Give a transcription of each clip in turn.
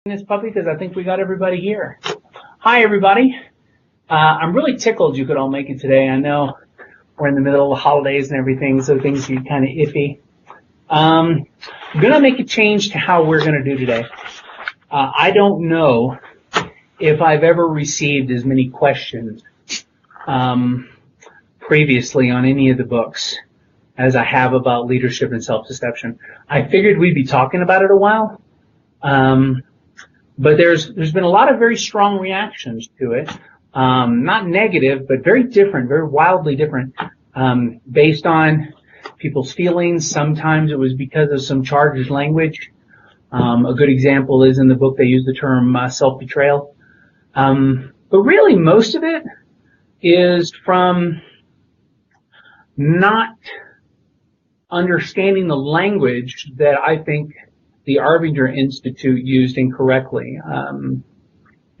This puppy because I think we got everybody here. Hi, everybody. I'm really tickled you could all make it today. I know we're in the middle of the holidays and everything, so things get kind of iffy. I'm going to make a change to how we're going to do today. I don't know if I've ever received as many questions previously on any of the books as I have about leadership and self-deception. I figured we'd be talking about it a while. But there's been a lot of very strong reactions to it, not negative, but very different, very wildly different, based on people's feelings. Sometimes it was because of some charged language. A good example is in the book they use the term self-betrayal. But really most of it is from not understanding the language that I think the Arbinger Institute used incorrectly.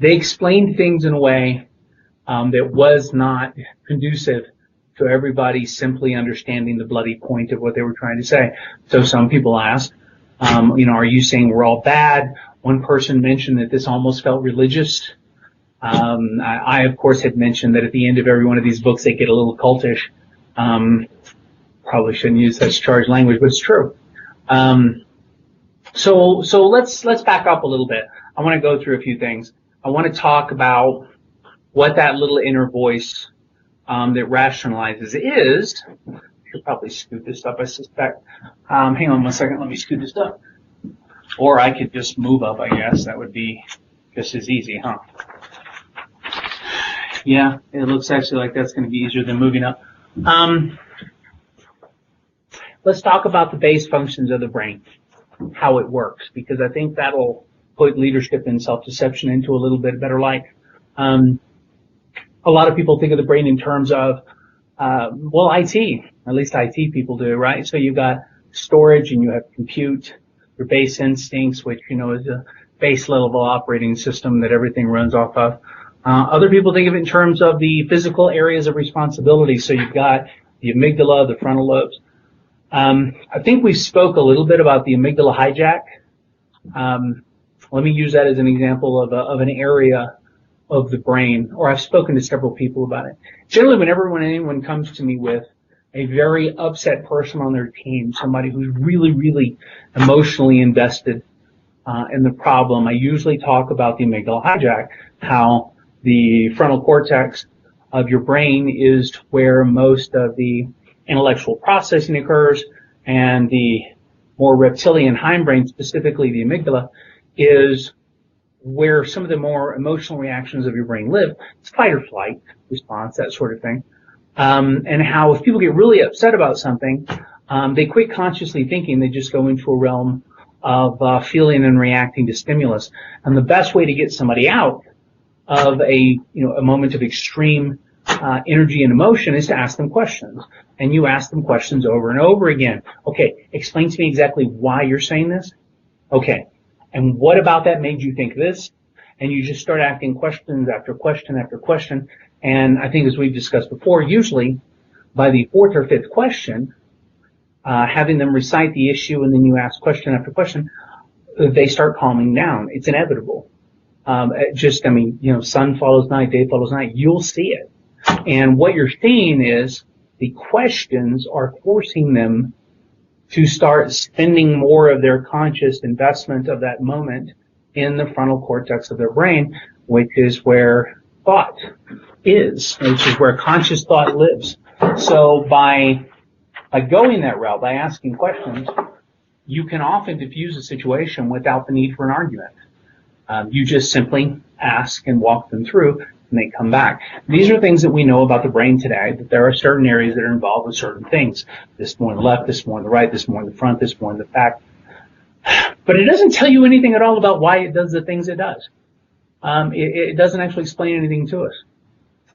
They explained things in a way that was not conducive to everybody simply understanding the bloody point of what they were trying to say. So some people asked, are you saying we're all bad? One person mentioned that this almost felt religious. I of course, had mentioned that at the end of every one of these books, they get a little cultish. Probably shouldn't use such charged language, but it's true. So let's back up a little bit. I want to go through a few things. I want to talk about what that little inner voice that rationalizes is. I should probably scoot this up, I suspect. Hang on 1 second. Let me scoot this up. Or I could just move up, I guess. That would be just as easy, huh? Yeah, it looks actually like that's going to be easier than moving up. Let's talk about the base functions of the brain, how it works, because I think that'll put leadership and self-deception into a little bit better light. A lot of people think of the brain in terms of, IT, at least IT people do, right? So you've got storage and you have compute, your base instincts, which, is a base level operating system that everything runs off of. Other people think of it in terms of the physical areas of responsibility. So you've got the amygdala, the frontal lobes. I think we spoke a little bit about the amygdala hijack. Let me use that as an example of an area of the brain, or I've spoken to several people about it. Generally, whenever anyone comes to me with a very upset person on their team, somebody who's really, really emotionally invested in the problem, I usually talk about the amygdala hijack, how the frontal cortex of your brain is where most of the intellectual processing occurs, and the more reptilian hindbrain, specifically the amygdala, is where some of the more emotional reactions of your brain live. It's fight or flight response, that sort of thing. And how if people get really upset about something, they quit consciously thinking, they just go into a realm of feeling and reacting to stimulus. And the best way to get somebody out of a moment of extreme energy and emotion is to ask them questions. And you ask them questions over and over again. Okay, explain to me exactly why you're saying this. Okay, and what about that made you think this? And you just start asking questions after question after question. And I think, as we've discussed before, usually by the fourth or fifth question, having them recite the issue and then you ask question after question, they start calming down. It's inevitable. Sun follows night, day follows night. You'll see it. And what you're seeing is the questions are forcing them to start spending more of their conscious investment of that moment in the frontal cortex of their brain, which is where thought is, which is where conscious thought lives. So by going that route, by asking questions, you can often diffuse a situation without the need for an argument. You just simply ask and walk them through, and they come back. These are things that we know about the brain today, that there are certain areas that are involved with certain things. This more on the left, this more on the right, this more in the front, this more in the back. But it doesn't tell you anything at all about why it does the things it does. It doesn't actually explain anything to us.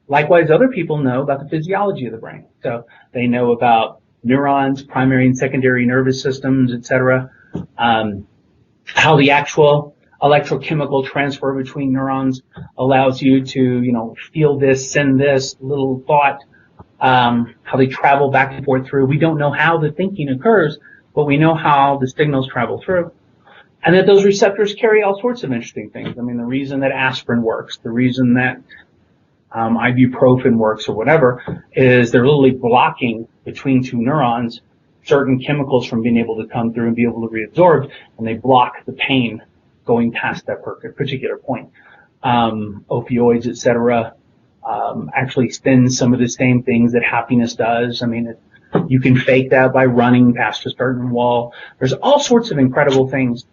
Likewise, other people know about the physiology of the brain. So they know about neurons, primary and secondary nervous systems, etc. How the actual electrochemical transfer between neurons allows you to, feel this, send this little thought, how they travel back and forth through. We don't know how the thinking occurs, but we know how the signals travel through. And that those receptors carry all sorts of interesting things. I mean, the reason that aspirin works, the reason that ibuprofen works or whatever, is they're literally blocking between two neurons certain chemicals from being able to come through and be able to reabsorb, and they block the pain going past that particular point. Opioids, etc., actually spin some of the same things that happiness does. I mean, you can fake that by running past a certain wall. There's all sorts of incredible things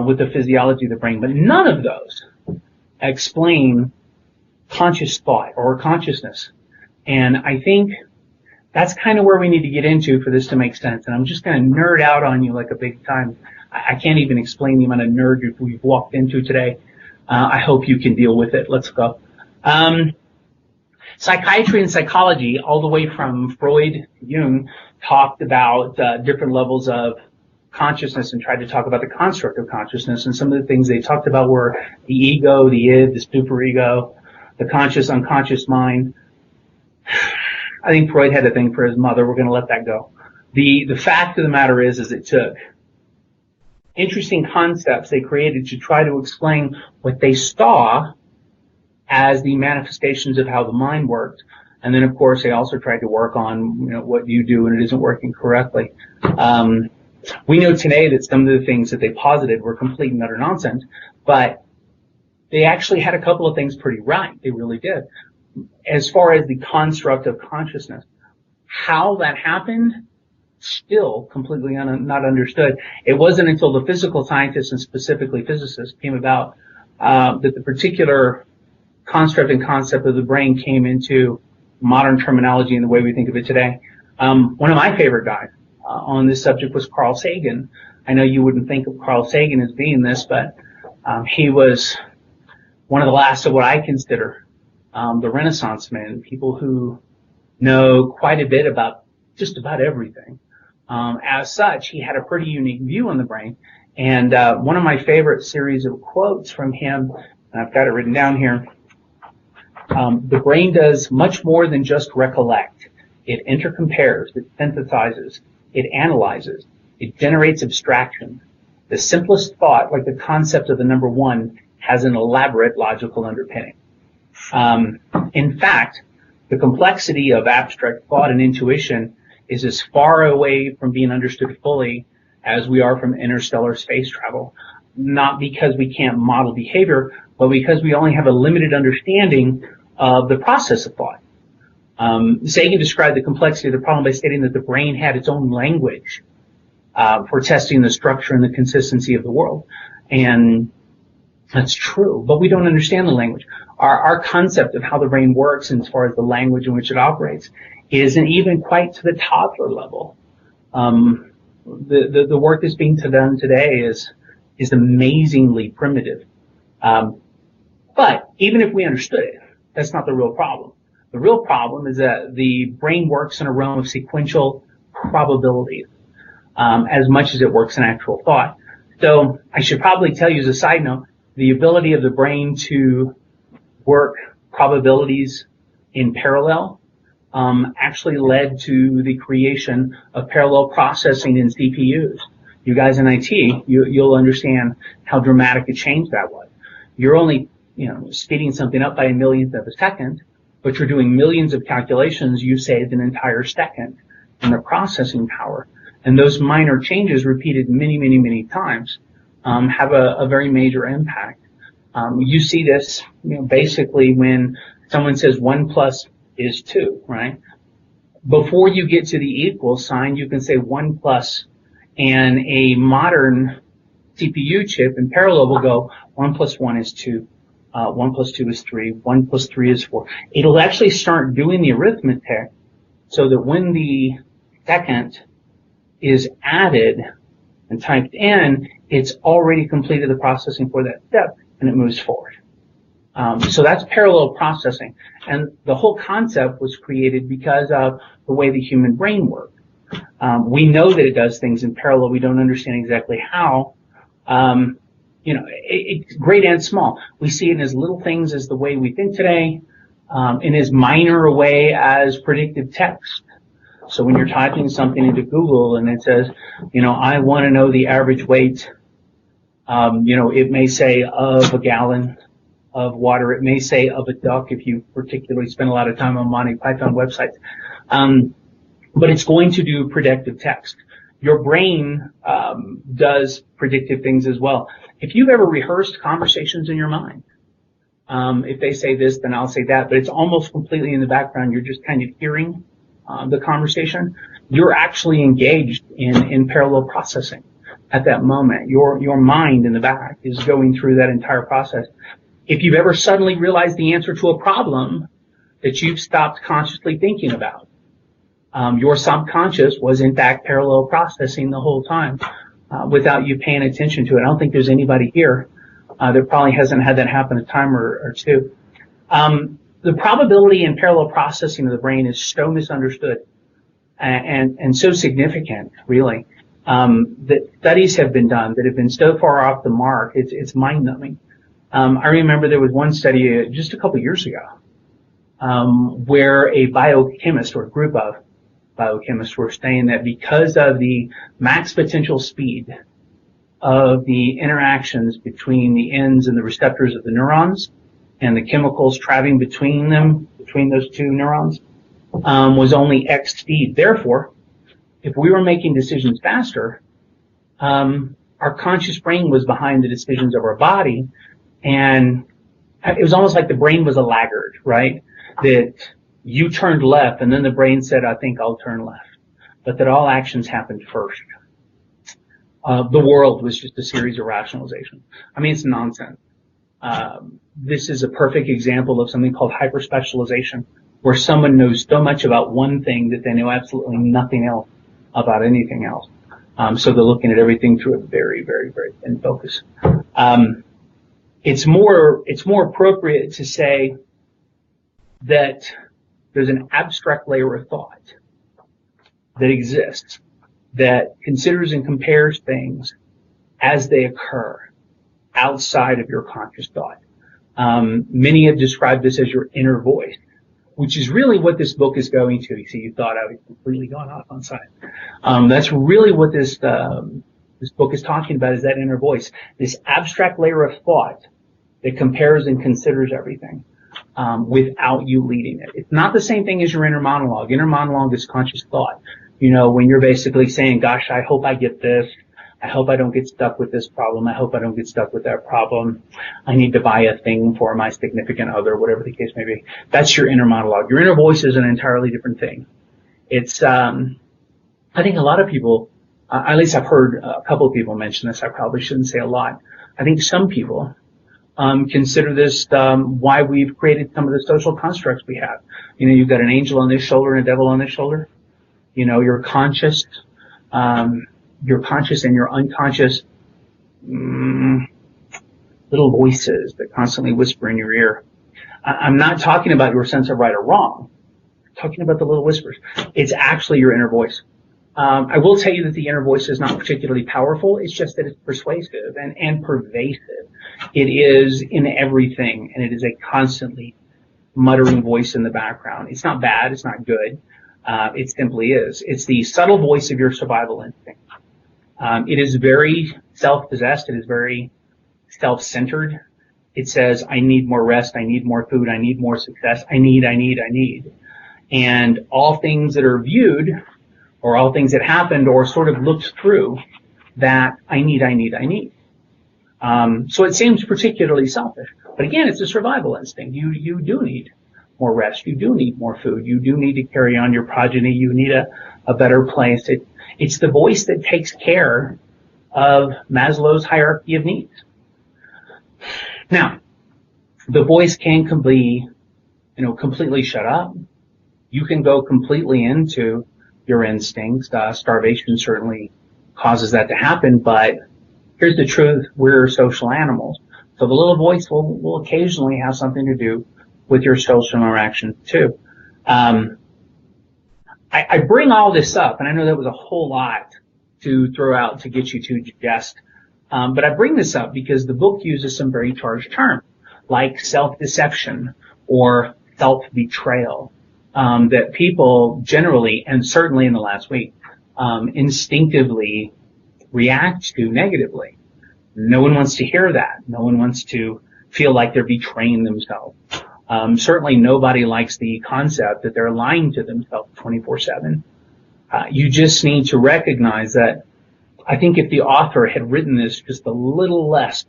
with the physiology of the brain, but none of those explain conscious thought or consciousness. And I think that's kind of where we need to get into for this to make sense. And I'm just going to nerd out on you like a big time. I can't even explain the amount of nerd we've walked into today. I hope you can deal with it. Let's go. Psychiatry and psychology, all the way from Freud to Jung, talked about different levels of consciousness and tried to talk about the construct of consciousness. And some of the things they talked about were the ego, the id, the superego, the conscious, unconscious mind. I think Freud had a thing for his mother. We're going to let that go. The fact of the matter is it took interesting concepts they created to try to explain what they saw as the manifestations of how the mind worked. And then, of course, they also tried to work on, what you do when it isn't working correctly. We know today that some of the things that they posited were complete and utter nonsense, but they actually had a couple of things pretty right. They really did. As far as the construct of consciousness, how that happened, still completely not understood. It wasn't until the physical scientists and specifically physicists came about that the particular construct and concept of the brain came into modern terminology and the way we think of it today. One of my favorite guys on this subject was Carl Sagan. I know you wouldn't think of Carl Sagan as being this, but he was one of the last of what I consider the Renaissance men, people who know quite a bit about just about everything. As such, he had a pretty unique view on the brain. And one of my favorite series of quotes from him, and I've got it written down here, the brain does much more than just recollect. It intercompares, it synthesizes, it analyzes, it generates abstraction. The simplest thought, like the concept of the number one, has an elaborate logical underpinning. In fact, the complexity of abstract thought and intuition is as far away from being understood fully as we are from interstellar space travel. Not because we can't model behavior, but because we only have a limited understanding of the process of thought. Sagan described the complexity of the problem by stating that the brain had its own language for testing the structure and the consistency of the world. And that's true, but we don't understand the language. Our concept of how the brain works, and as far as the language in which it operates, isn't even quite to the toddler level. The work that's being done today is amazingly primitive. But even if we understood it, that's not the real problem. The real problem is that the brain works in a realm of sequential probabilities, as much as it works in actual thought. So I should probably tell you as a side note, the ability of the brain to work probabilities in parallel actually led to the creation of parallel processing in CPUs. You guys in IT, you'll understand how dramatic a change that was. You're only, speeding something up by a millionth of a second, but you're doing millions of calculations. You saved an entire second in the processing power. And those minor changes repeated many, many, many times have a very major impact. You see this, basically when someone says 1 plus is 2, right? Before you get to the equal sign, you can say 1 plus, and a modern CPU chip in parallel will go 1 plus 1 is 2, 1 plus 2 is 3, 1 plus 3 is 4. It'll actually start doing the arithmetic so that when the second is added and typed in, it's already completed the processing for that step, and it moves forward. So that's parallel processing. And the whole concept was created because of the way the human brain works. We know that it does things in parallel. We don't understand exactly how. It's great and small. We see it in as little things as the way we think today, in as minor a way as predictive text. So when you're typing something into Google and it says, I want to know the average weight It may say of a gallon of water. It may say of a duck if you particularly spend a lot of time on Monty Python websites. But it's going to do predictive text. Your brain does predictive things as well. If you've ever rehearsed conversations in your mind, if they say this, then I'll say that, but it's almost completely in the background. You're just kind of hearing the conversation. You're actually engaged in parallel processing at that moment. Your mind in the back is going through that entire process. If you've ever suddenly realized the answer to a problem that you've stopped consciously thinking about, your subconscious was in fact parallel processing the whole time without you paying attention to it. I don't think there's anybody here that probably hasn't had that happen a time or two. The probability in parallel processing of the brain is so misunderstood and so significant, really, that studies have been done that have been so far off the mark, it's mind-numbing. I remember there was one study just a couple years ago where a biochemist or a group of biochemists were saying that because of the max potential speed of the interactions between the ends and the receptors of the neurons and the chemicals traveling between those two neurons, was only X speed. Therefore, if we were making decisions faster, our conscious brain was behind the decisions of our body, and it was almost like the brain was a laggard, right? That you turned left, and then the brain said, I think I'll turn left. But that all actions happened first. The world was just a series of rationalization. I mean, it's nonsense. This is a perfect example of something called hyperspecialization, where someone knows so much about one thing that they know absolutely nothing else about anything else. So they're looking at everything through a very, very, very thin focus. It's more appropriate to say that there's an abstract layer of thought that exists that considers and compares things as they occur outside of your conscious thought. Many have described this as your inner voice, which is really what this book is going to. You see, you thought I was completely gone off on side. That's really what this book is talking about, is that inner voice, this abstract layer of thought that compares and considers everything without you leading it. It's not the same thing as your inner monologue. Inner monologue is conscious thought. When you're basically saying, gosh, I hope I get this. I hope I don't get stuck with this problem. I hope I don't get stuck with that problem. I need to buy a thing for my significant other, whatever the case may be. That's your inner monologue. Your inner voice is an entirely different thing. It's, I think a lot of people, at least I've heard a couple of people mention this. I probably shouldn't say a lot. I think some people consider this why we've created some of the social constructs we have. You've got an angel on this shoulder and a devil on this shoulder. Your conscious and your unconscious little voices that constantly whisper in your ear. I'm not talking about your sense of right or wrong. I'm talking about the little whispers. It's actually your inner voice. I will tell you that the inner voice is not particularly powerful. It's just that it's persuasive and pervasive. It is in everything, and it is a constantly muttering voice in the background. It's not bad. It's not good. It simply is. It's the subtle voice of your survival instinct. It is very self-possessed. It is very self-centered. It says, I need more rest. I need more food. I need more success. I need. And all things that are viewed, or all things that happened, or sort of looked through that I need. So it seems particularly selfish. But again, it's a survival instinct. You do need more rest. You do need more food. You do need to carry on your progeny. You need a better place. It's the voice that takes care of Maslow's hierarchy of needs. Now, the voice can be, completely shut up. You can go completely into your instincts. Starvation certainly causes that to happen, but here's the truth. We're social animals. So the little voice will occasionally have something to do with your social interaction too. I bring all this up, and I know that was a whole lot to throw out to get you to digest. But I bring this up because the book uses some very charged terms, like self-deception or self-betrayal, that people generally, and certainly in the last week, instinctively react to negatively. No one wants to hear that. No one wants to feel like they're betraying themselves. Certainly nobody likes the concept that they're lying to themselves 24/7. You just need to recognize that. I think if the author had written this just a little less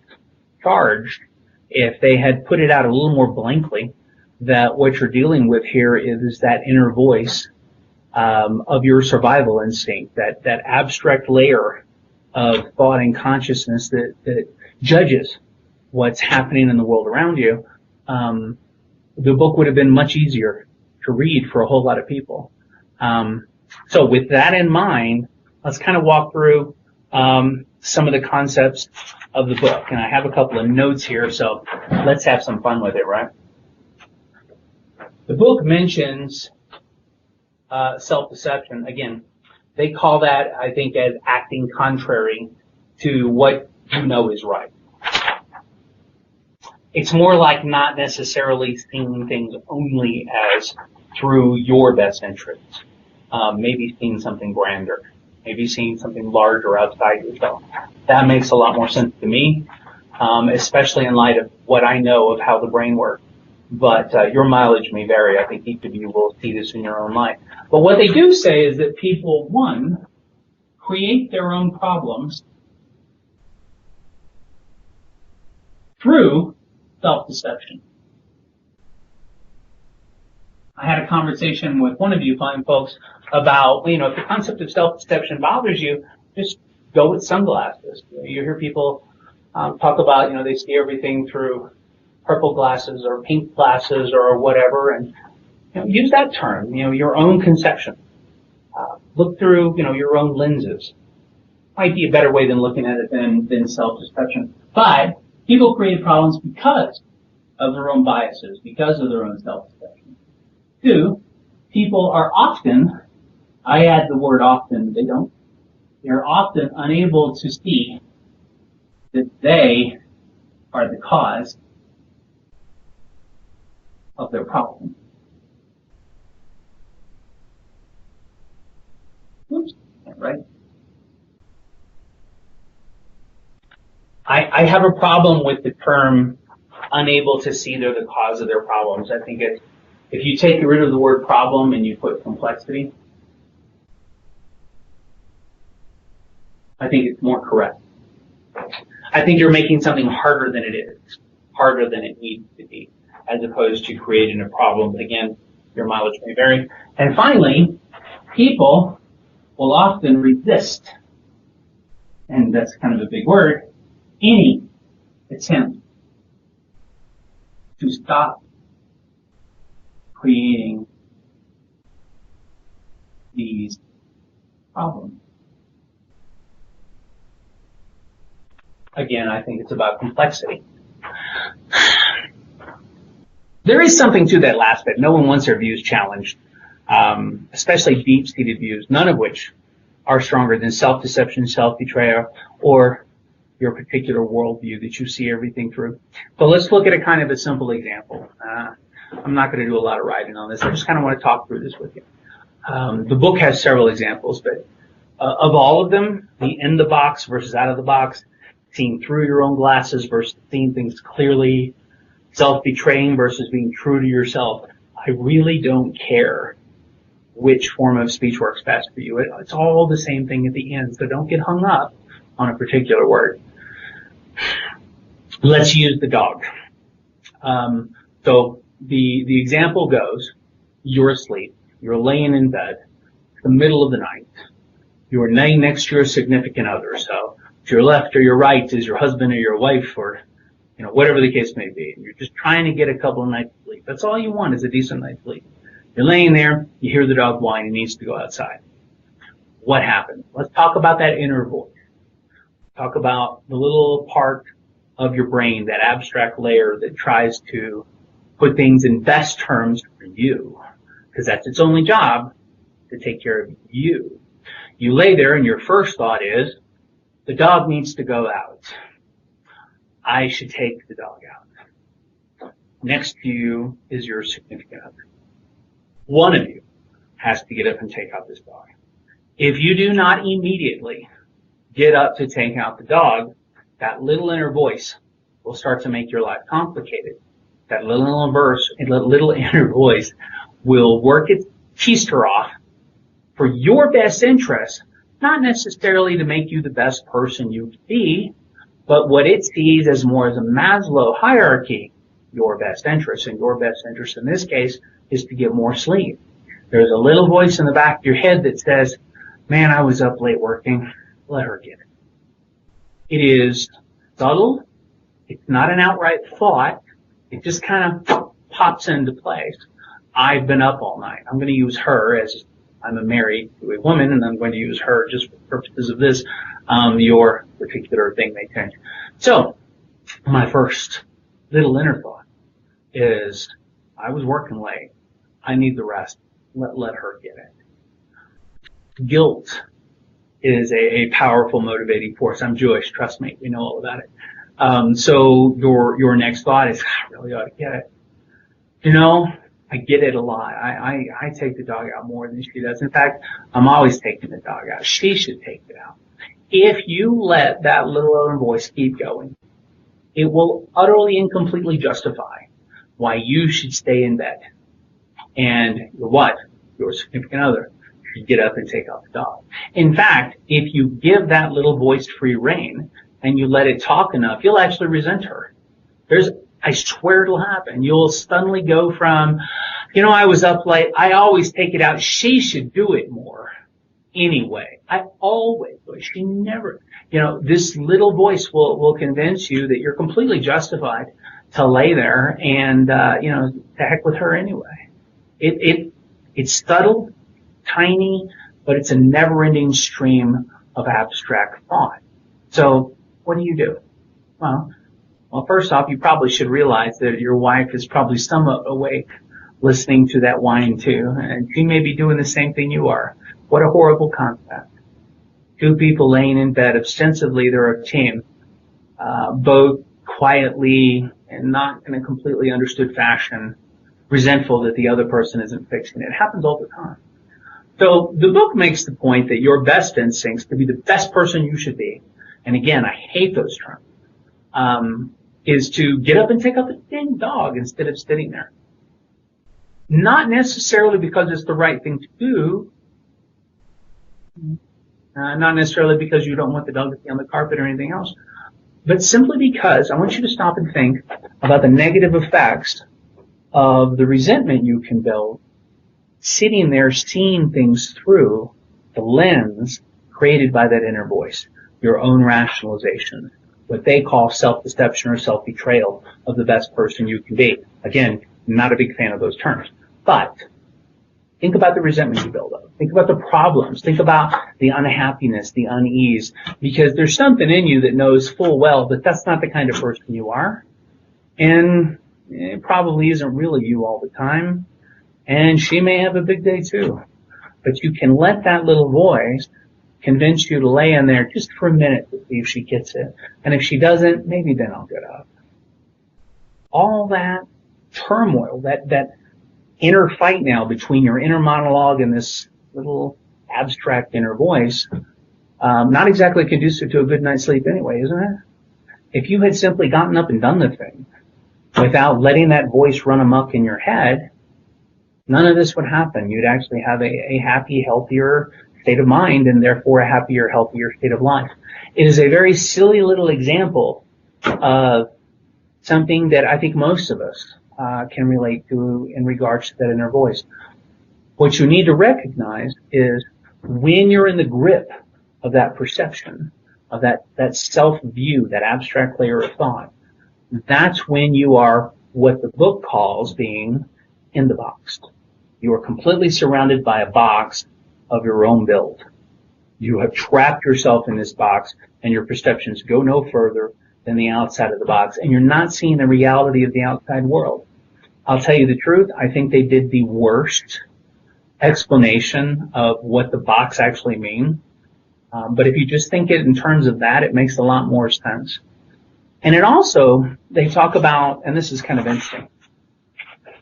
charged, if they had put it out a little more blankly, that what you're dealing with here is that inner voice of your survival instinct, that abstract layer of thought and consciousness that judges what's happening in the world around you, the book would have been much easier to read for a whole lot of people. So with that in mind, let's kind of walk through some of the concepts of the book. And I have a couple of notes here, so let's have some fun with it, right? The book mentions self-deception. Again, they call that, I think, as acting contrary to what you know is right. It's more like not necessarily seeing things only as through your best interests. Maybe seeing something grander. Maybe seeing something larger outside yourself. That makes a lot more sense to me, especially in light of what I know of how the brain works. But your mileage may vary. I think each of you will see this in your own life. But what they do say is that people, one, create their own problems through self-deception. I had a conversation with one of you fine folks about, if the concept of self-deception bothers you, just go with sunglasses. You hear people talk about, they see everything through purple glasses or pink glasses or whatever, and use that term, your own conception. Look through, your own lenses. Might be a better way than looking at it than self-deception. But people create problems because of their own biases, because of their own self-deception. Two, people are often, I add the word often, they don't, they're often unable to see that they are the cause of their problem. Oops, right? I have a problem with the term unable to see they're the cause of their problems. I think if you take rid of the word problem and you put complexity, I think it's more correct. I think you're making something harder than it is, harder than it needs to be, as opposed to creating a problem. But again, your mileage may vary. And finally, people will often resist, and that's kind of a big word, any attempt to stop creating these problems. Again, I think it's about complexity. There is something to that last bit. No one wants their views challenged, especially deep-seated views, none of which are stronger than self-deception, self-betrayal, or your particular worldview that you see everything through. So let's look at a kind of a simple example. I'm not going to do a lot of writing on this. I just kind of want to talk through this with you. The book has several examples, but of all of them, the in the box versus out of the box, seeing through your own glasses versus seeing things clearly, self-betraying versus being true to yourself, I really don't care which form of speech works best for you. It's all the same thing at the end, so don't get hung up on a particular word. Let's use the dog. So the example goes, you're asleep, you're laying in bed, it's the middle of the night, you're laying next to your significant other, so to your left or your right is your husband or your wife or, whatever the case may be. And you're just trying to get a couple of nights sleep. That's all you want is a decent night's sleep. You're laying there, you hear the dog whine, he needs to go outside. What happens? Let's talk about that inner voice. Talk about the little part of your brain, that abstract layer that tries to put things in best terms for you, because that's its only job, to take care of you. You lay there and your first thought is, the dog needs to go out. I should take the dog out. Next to you is your significant other. One of you has to get up and take out this dog. If you do not immediately get up to take out the dog, that little inner voice will start to make your life complicated. That little inner voice will work its keister off for your best interest, not necessarily to make you the best person you can be, but what it sees as more as a Maslow hierarchy, your best interest. And your best interest in this case is to get more sleep. There's a little voice in the back of your head that says, man, I was up late working. Let her get it. It is subtle. It's not an outright thought. It just kind of pops into place. I've been up all night. I'm going to use her as I'm married to a woman, and I'm going to use her just for purposes of this. Your particular thing may change. So, my first little inner thought is, I was working late. I need the rest. Let her get it. Guilt is a powerful motivating force. I'm Jewish, trust me, we know all about it. So your next thought is, I really ought to get it. You know, I get it a lot. I take the dog out more than she does. In fact, I'm always taking the dog out. She should take it out. If you let that little inner voice keep going, it will utterly and completely justify why you should stay in bed. And your significant other, should get up and take out the dog. In fact, if you give that little voice free rein and you let it talk enough, you'll actually resent her. I swear it'll happen. You'll suddenly go from, I was up late. I always take it out. She should do it more. Anyway, I always do. She never, this little voice will convince you that you're completely justified to lay there and, to heck with her anyway. It's subtle, tiny, but it's a never-ending stream of abstract thought. So, what do? Well, first off, you probably should realize that your wife is probably somewhat awake, listening to that whine too, and she may be doing the same thing you are. What a horrible concept. Two people laying in bed, ostensibly they're a team, both quietly and not in a completely understood fashion, resentful that the other person isn't fixing it. It happens all the time. So the book makes the point that your best instincts to be the best person you should be, and again, I hate those terms, is to get up and take out the dang dog instead of sitting there. Not necessarily because it's the right thing to do, not necessarily because you don't want the dog to be on the carpet or anything else, but simply because I want you to stop and think about the negative effects of the resentment you can build sitting there seeing things through the lens created by that inner voice, your own rationalization, what they call self-deception or self-betrayal of the best person you can be. Again, not a big fan of those terms. But think about the resentment you build up. Think about the problems. Think about the unhappiness, the unease, because there's something in you that knows full well that that's not the kind of person you are. And it probably isn't really you all the time. And she may have a big day too. But you can let that little voice convince you to lay in there just for a minute to see if she gets it. And if she doesn't, maybe then I'll get up. All that turmoil, that inner fight now between your inner monologue and this little abstract inner voice, not exactly conducive to a good night's sleep anyway, isn't it? If you had simply gotten up and done the thing without letting that voice run amok in your head, none of this would happen. You'd actually have a happy, healthier state of mind and therefore a happier, healthier state of life. It is a very silly little example of something that I think most of us can relate to in regards to that inner voice. What you need to recognize is when you're in the grip of that perception, of that self-view, that abstract layer of thought, that's when you are what the book calls being in the box. You are completely surrounded by a box of your own build. You have trapped yourself in this box, and your perceptions go no further than the outside of the box, and you're not seeing the reality of the outside world. I'll tell you the truth, I think they did the worst explanation of what the box actually means. But if you just think it in terms of that, it makes a lot more sense. And it also, they talk about, and this is kind of interesting,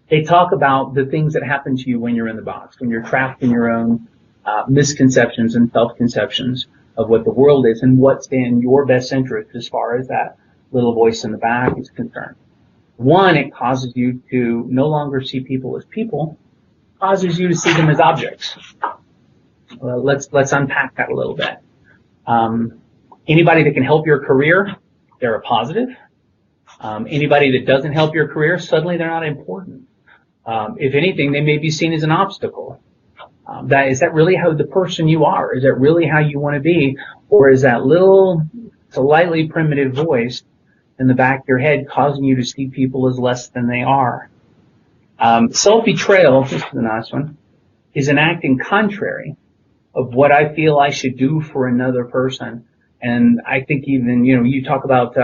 they talk about the things that happen to you when you're in the box, when you're trapped in your own misconceptions and self-conceptions. of what the world is and what's in your best interest as far as that little voice in the back is concerned. One, it causes you to no longer see people as people, causes you to see them as objects. Let's unpack that a little bit. Anybody that can help your career, they're a positive. Anybody that doesn't help your career, suddenly they're not important. If anything, they may be seen as an obstacle. Is that really how the person you are? Is that really how you want to be? Or is that little, slightly primitive voice in the back of your head causing you to see people as less than they are? Self-betrayal, this is the nice one, is an acting contrary of what I feel I should do for another person. And I think even, you talk about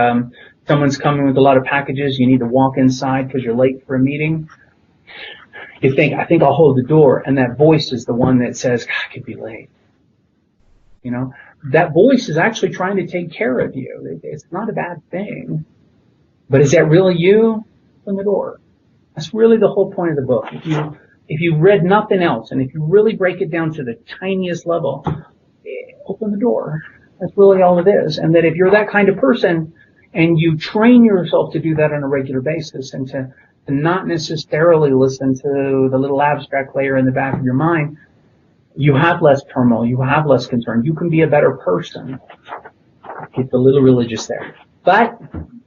someone's coming with a lot of packages, you need to walk inside because you're late for a meeting. You think, I think I'll hold the door, and that voice is the one that says, I could be late. That voice is actually trying to take care of you. It's not a bad thing. But is that really you? Open the door. That's really the whole point of the book. If you read nothing else, and if you really break it down to the tiniest level, open the door. That's really all it is. And that if you're that kind of person, and you train yourself to do that on a regular basis, and to not necessarily listen to the little abstract layer in the back of your mind, you have less turmoil, you have less concern, you can be a better person. Get a little religious there. But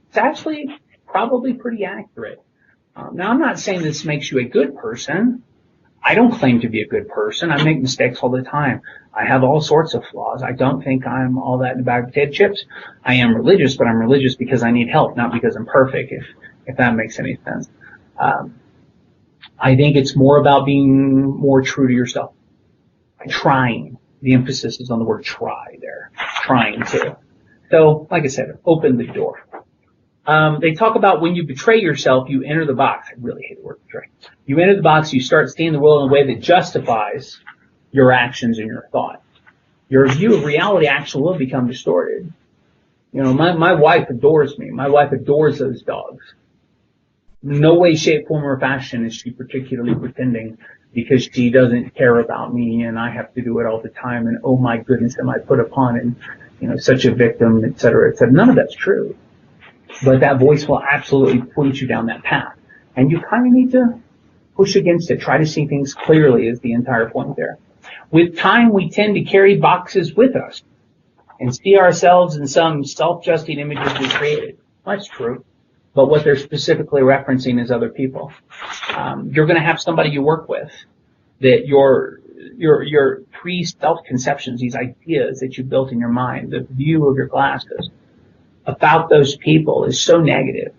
it's actually probably pretty accurate. Now, I'm not saying this makes you a good person. I don't claim to be a good person. I make mistakes all the time. I have all sorts of flaws. I don't think I'm all that in a bag of potato chips. I am religious, but I'm religious because I need help, not because I'm perfect, if that makes any sense. I think it's more about being more true to yourself. Trying. The emphasis is on the word try there. Trying to. So, like I said, open the door. They talk about when you betray yourself, you enter the box. I really hate the word betray. You enter the box, you start seeing the world in a way that justifies your actions and your thought. Your view of reality actually will become distorted. My wife adores me. My wife adores those dogs. No way, shape, form, or fashion is she particularly pretending because she doesn't care about me and I have to do it all the time and oh my goodness, am I put upon and, such a victim, et cetera, et cetera. None of that's true. But that voice will absolutely point you down that path. And you kind of need to push against it. Try to see things clearly is the entire point there. With time, we tend to carry boxes with us and see ourselves in some self-justing images we created. That's true. But what they're specifically referencing is other people. You're going to have somebody you work with that your pre-self-conceptions, these ideas that you built in your mind, the view of your glasses about those people is so negative.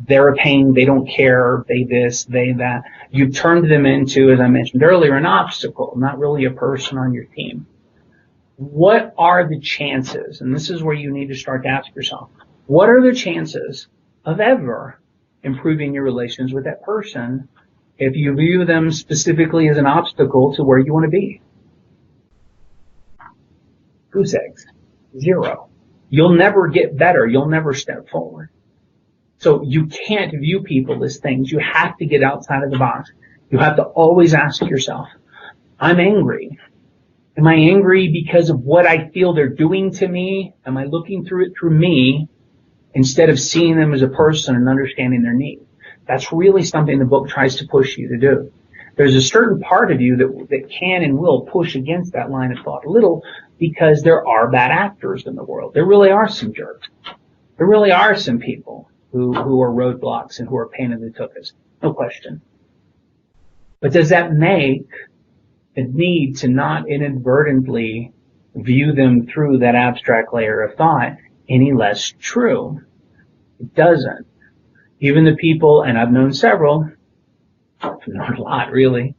They're a pain, they don't care, they this, they that. You've turned them into, as I mentioned earlier, an obstacle, not really a person on your team. What are the chances, and this is where you need to start to ask yourself, what are the chances of ever improving your relations with that person if you view them specifically as an obstacle to where you want to be? Goose eggs. 0. You'll never get better. You'll never step forward. So you can't view people as things. You have to get outside of the box. You have to always ask yourself, I'm angry. Am I angry because of what I feel they're doing to me? Am I looking through it through me instead of seeing them as a person and understanding their needs? That's really something the book tries to push you to do. There's a certain part of you that can and will push against that line of thought a little because there are bad actors in the world. There really are some jerks. There really are some people who are roadblocks and who are a pain in the tuchus. No question. But does that make the need to not inadvertently view them through that abstract layer of thought any less true? It doesn't. Even the people, and I've known several, I've known a lot really.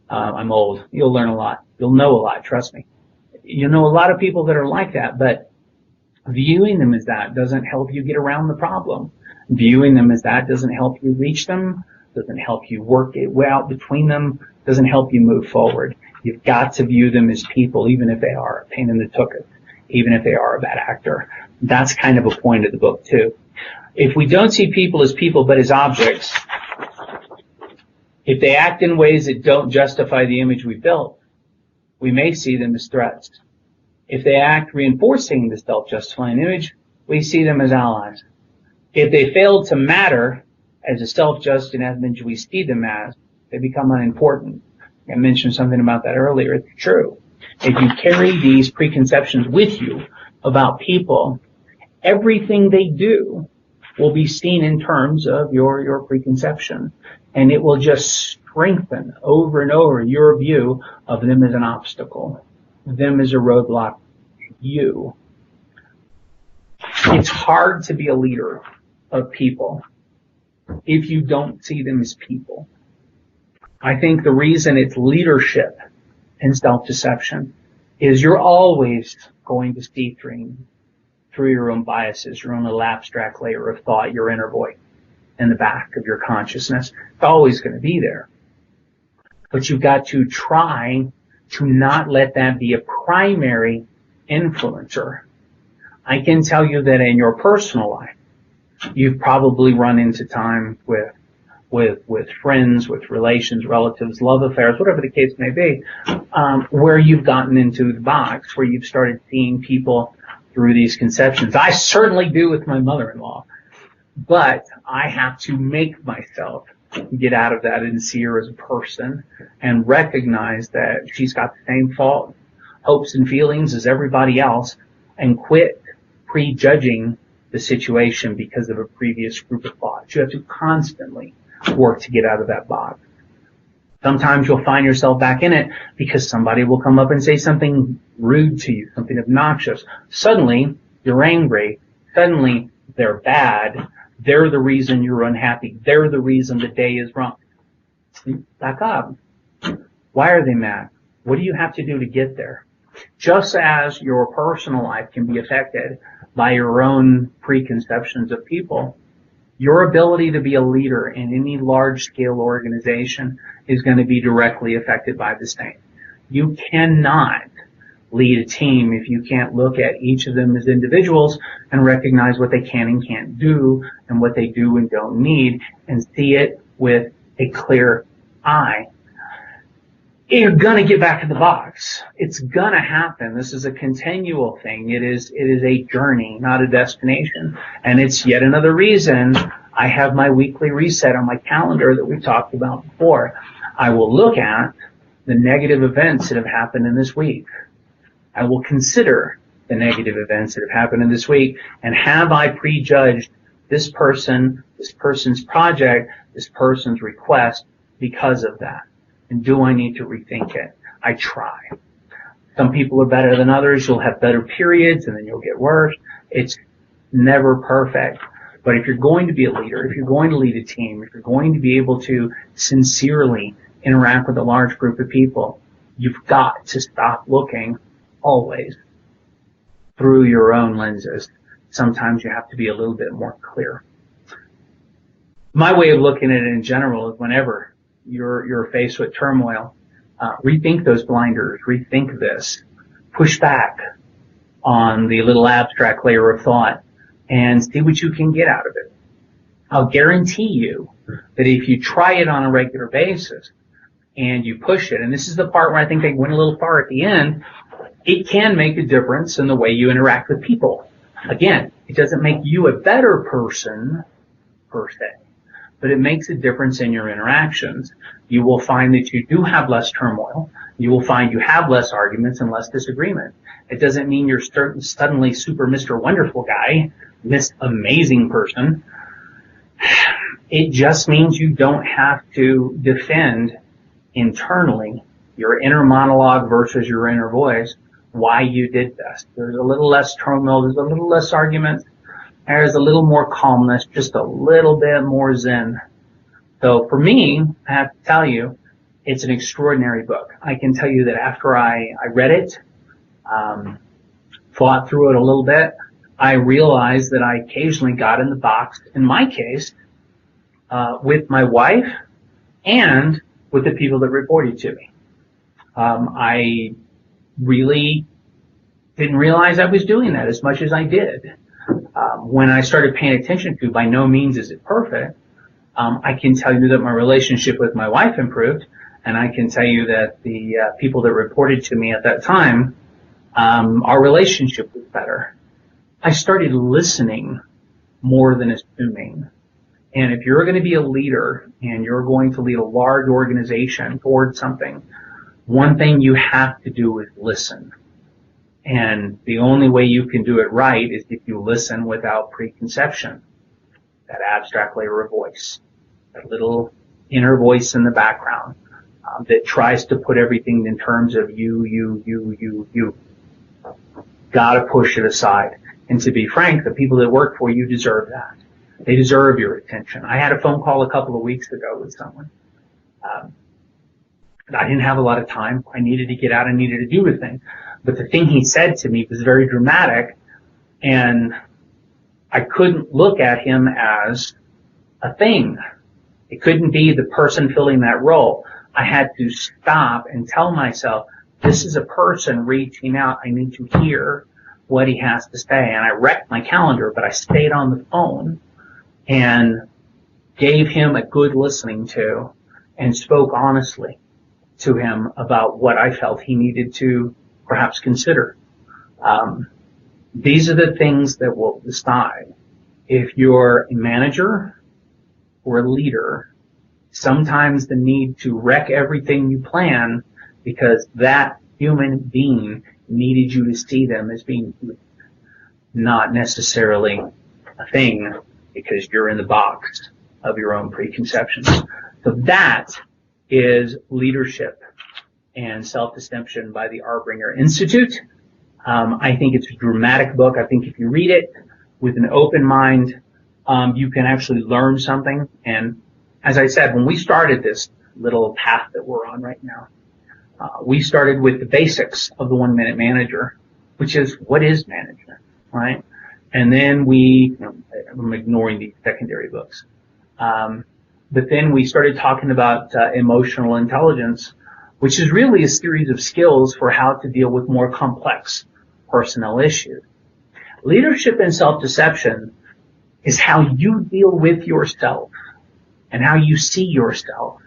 I'm old. You'll learn a lot. You'll know a lot, trust me. You know a lot of people that are like that, but viewing them as that doesn't help you get around the problem. Viewing them as that doesn't help you reach them, doesn't help you work it out between them, doesn't help you move forward. You've got to view them as people, even if they are a pain in the tuchus, even if they are a bad actor. That's kind of a point of the book too. If we don't see people as people but as objects, if they act in ways that don't justify the image we built, we may see them as threats. If they act reinforcing the self-justifying image, we see them as allies. If they fail to matter as a self-justifying image we see them as, they become unimportant. I mentioned something about that earlier. It's true. If you carry these preconceptions with you about people, everything they do will be seen in terms of your preconception. And it will just strengthen over and over your view of them as an obstacle, them as a roadblock to you. It's hard to be a leader of people if you don't see them as people. I think the reason it's leadership in self-deception is you're always going to see through your own biases, your own little abstract layer of thought, your inner voice in the back of your consciousness. It's always going to be there. But you've got to try to not let that be a primary influencer. I can tell you that in your personal life, you've probably run into time with friends, with relations, relatives, love affairs, whatever the case may be, where you've gotten into the box, where you've started seeing people through these conceptions. I certainly do with my mother-in-law, but I have to make myself get out of that and see her as a person and recognize that she's got the same fault, hopes and feelings as everybody else, and quit prejudging the situation because of a previous group of thoughts. You have to constantly work to get out of that box. Sometimes you'll find yourself back in it because somebody will come up and say something rude to you, something obnoxious. Suddenly, you're angry. Suddenly, they're bad. They're the reason you're unhappy. They're the reason the day is wrong. Back up. Why are they mad? What do you have to do to get there? Just as your personal life can be affected by your own preconceptions of people, your ability to be a leader in any large-scale organization is going to be directly affected by the same. You cannot lead a team if you can't look at each of them as individuals and recognize what they can and can't do and what they do and don't need and see it with a clear eye. You're gonna get back in the box. It's gonna happen. This is a continual thing. It is a journey, not a destination. And it's yet another reason I have my weekly reset on my calendar that we've talked about before. I will look at the negative events that have happened in this week. I will consider the negative events that have happened in this week, and have I prejudged this person, this person's project, this person's request because of that? And do I need to rethink it? I try. Some people are better than others. You'll have better periods and then you'll get worse. It's never perfect. But if you're going to be a leader, if you're going to lead a team, if you're going to be able to sincerely interact with a large group of people, you've got to stop looking always through your own lenses. Sometimes you have to be a little bit more clear. My way of looking at it in general is whenever you're faced with turmoil, rethink those blinders, rethink this, push back on the little abstract layer of thought and see what you can get out of it. I'll guarantee you that if you try it on a regular basis and you push it, and this is the part where I think they went a little far at the end, it can make a difference in the way you interact with people. Again, it doesn't make you a better person per se, but it makes a difference in your interactions. You will find that you do have less turmoil. You will find you have less arguments and less disagreement. It doesn't mean you're suddenly super Mr. Wonderful guy, Miss Amazing person. It just means you don't have to defend internally your inner monologue versus your inner voice why you did this. There's a little less turmoil. There's a little less argument. There's a little more calmness, just a little bit more zen. So for me, I have to tell you, it's an extraordinary book. I can tell you that after I read it, thought through it a little bit, I realized that I occasionally got in the box, in my case, with my wife and with the people that reported to me. I really didn't realize I was doing that as much as I did. When I started paying attention to, by no means is it perfect, I can tell you that my relationship with my wife improved, and I can tell you that the people that reported to me at that time Our relationship was better. I started listening more than assuming. And if you're going to be a leader and you're going to lead a large organization towards something, one thing you have to do is listen. And the only way you can do it right is if you listen without preconception. That abstract layer of voice, that little inner voice in the background that tries to put everything in terms of you. Gotta push it aside. And to be frank, the people that work for you deserve that. They deserve your attention. I had a phone call a couple of weeks ago with someone. I didn't have a lot of time. I needed to get out. I needed to do a thing. But the thing he said to me was very dramatic, and I couldn't look at him as a thing. It couldn't be the person filling that role. I had to stop and tell myself, this is a person reaching out. I need to hear what he has to say. And I wrecked my calendar, but I stayed on the phone and gave him a good listening to and spoke honestly to him about what I felt he needed to perhaps consider. These are the things that will decide if you're a manager or a leader. Sometimes the need to wreck everything you plan because that human being needed you to see them as being not necessarily a thing because you're in the box of your own preconceptions. So that is Leadership and Self-Deception by the Arbinger Institute. I think it's a dramatic book. I think if you read it with an open mind, you can actually learn something. And as I said, when we started this little path that we're on right now, we started with the basics of the 1 Minute Manager, which is what is management, right? And then I'm ignoring these secondary books. But then we started talking about emotional intelligence, which is really a series of skills for how to deal with more complex personnel issues. Leadership and self-deception is how you deal with yourself and how you see yourself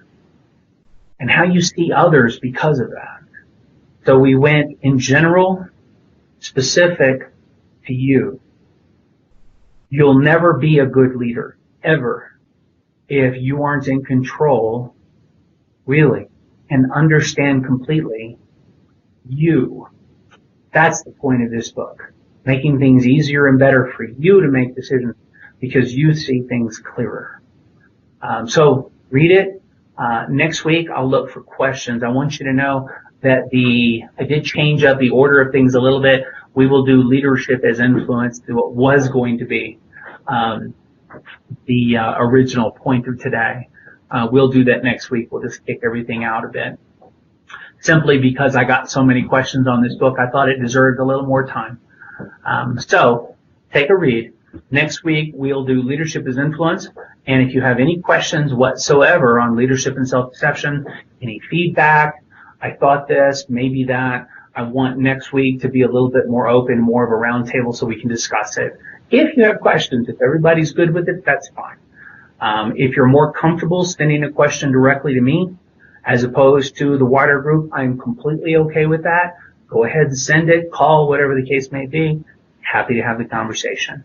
and how you see others because of that. So we went in general, specific to you. You'll never be a good leader, ever, if you aren't in control, really, and understand completely you. That's the point of this book. Making things easier and better for you to make decisions because you see things clearer. So read it. Next week I'll look for questions. I want you to know that I did change up the order of things a little bit. We will do leadership as influence to what was going to be the original pointer today. We'll do that next week. We'll just kick everything out a bit. Simply because I got so many questions on this book, I thought it deserved a little more time. So take a read. Next week we'll do leadership as influence. And if you have any questions whatsoever on leadership and self-deception, any feedback, I thought this, maybe that, I want next week to be a little bit more open, more of a round table so we can discuss it. If you have questions, if everybody's good with it, that's fine. If you're more comfortable sending a question directly to me as opposed to the wider group, I'm completely okay with that. Go ahead and send it, call, whatever the case may be. Happy to have the conversation.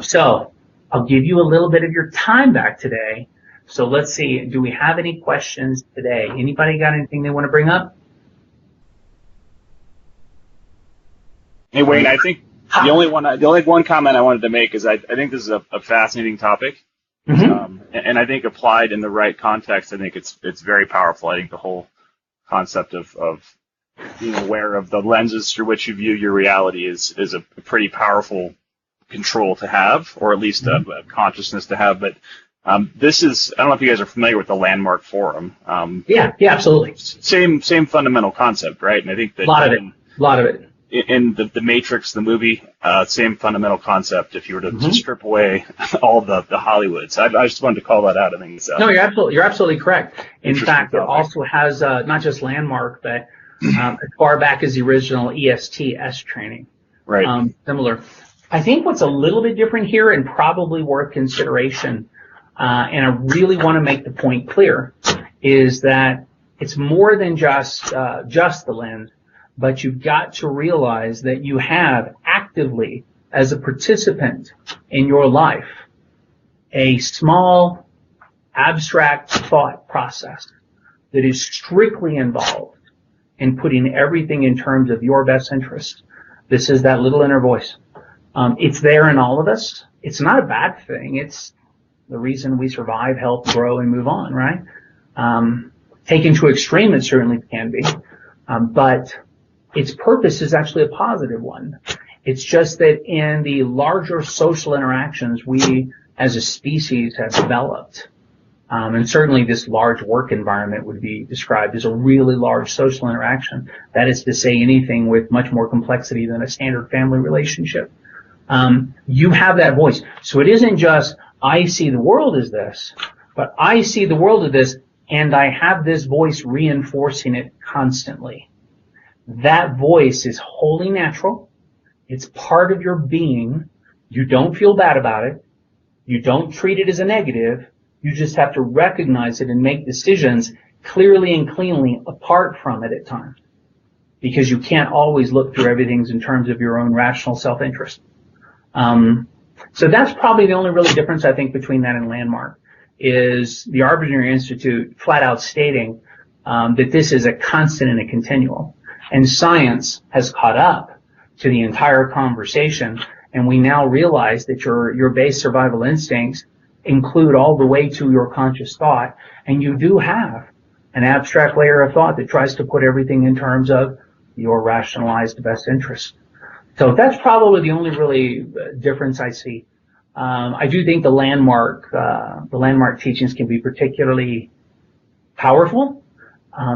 So I'll give you a little bit of your time back today. So let's see, do we have any questions today? Anybody got anything they want to bring up? Hey, Wayne, I think the only one comment I wanted to make is I think this is a fascinating topic. Mm-hmm. And I think applied in the right context, I think it's very powerful. I think the whole concept of being aware of the lenses through which you view your reality is a pretty powerful control to have, or at least a consciousness to have. But this is, I don't know if you guys are familiar with the Landmark Forum. Yeah, absolutely. Same fundamental concept, right? And I think that a lot of it. In the Matrix, the movie, same fundamental concept. If you were to strip away all the Hollywoods, I just wanted to call that out. I think no, you're absolutely correct. In fact, it also has not just Landmark, but as far back as the original ESTS training. Right. Similar. I think what's a little bit different here and probably worth consideration, and I really want to make the point clear, is that it's more than just the lens, but you've got to realize that you have actively, as a participant in your life, a small, abstract thought process that is strictly involved in putting everything in terms of your best interest. This is that little inner voice. It's there in all of us. It's not a bad thing. It's the reason we survive, help, grow, and move on, right? Taken to extreme, it certainly can be. But its purpose is actually a positive one. It's just that in the larger social interactions we as a species have developed, and certainly this large work environment would be described as a really large social interaction. That is to say anything with much more complexity than a standard family relationship. You have that voice. So it isn't just, I see the world as this, but I see the world as this, and I have this voice reinforcing it constantly. That voice is wholly natural. It's part of your being. You don't feel bad about it. You don't treat it as a negative. You just have to recognize it and make decisions clearly and cleanly apart from it at times. Because you can't always look through everything in terms of your own rational self-interest. So that's probably the only really difference, I think, between that and Landmark, is the Arbinger Institute flat out stating that this is a constant and a continual. And science has caught up to the entire conversation, and we now realize that your base survival instincts include all the way to your conscious thought, and you do have an abstract layer of thought that tries to put everything in terms of your rationalized best interest. So that's probably the only really difference I see. I do think the landmark teachings can be particularly powerful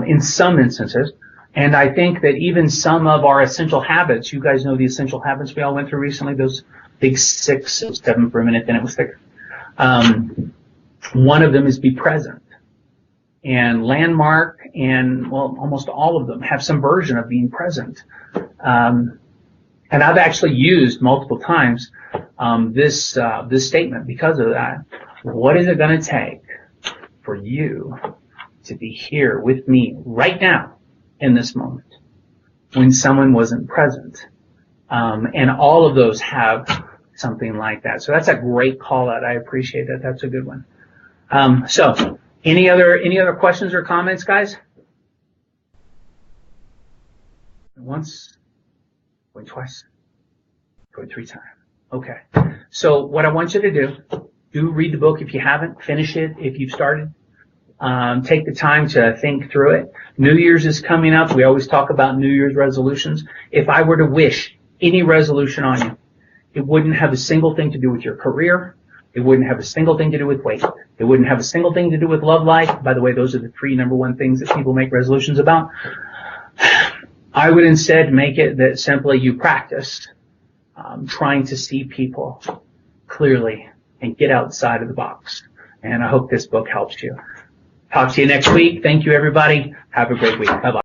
in some instances. And I think that even some of our essential habits, you guys know the essential habits we all went through recently, those big 6 and 7 for a minute, then it was thicker. One of them is be present. And Landmark and, well, almost all of them have some version of being present. And I've actually used multiple times this statement because of that. What is it going to take for you to be here with me right now in this moment when someone wasn't present? And all of those have something like that. So that's a great call out. I appreciate that. That's a good one. So any other questions or comments, guys? Once, going twice, going 3 times. Okay. So what I want you to do read the book if you haven't, finish it if you've started. Take the time to think through it. New Year's is coming up. We always talk about New Year's resolutions. If I were to wish any resolution on you, it wouldn't have a single thing to do with your career. It wouldn't have a single thing to do with weight. It wouldn't have a single thing to do with love life. By the way, those are the 3 number 1 things that people make resolutions about. I would instead make it that simply you practice trying to see people clearly and get outside of the box. And I hope this book helps you. Talk to you next week. Thank you, everybody. Have a great week. Bye-bye.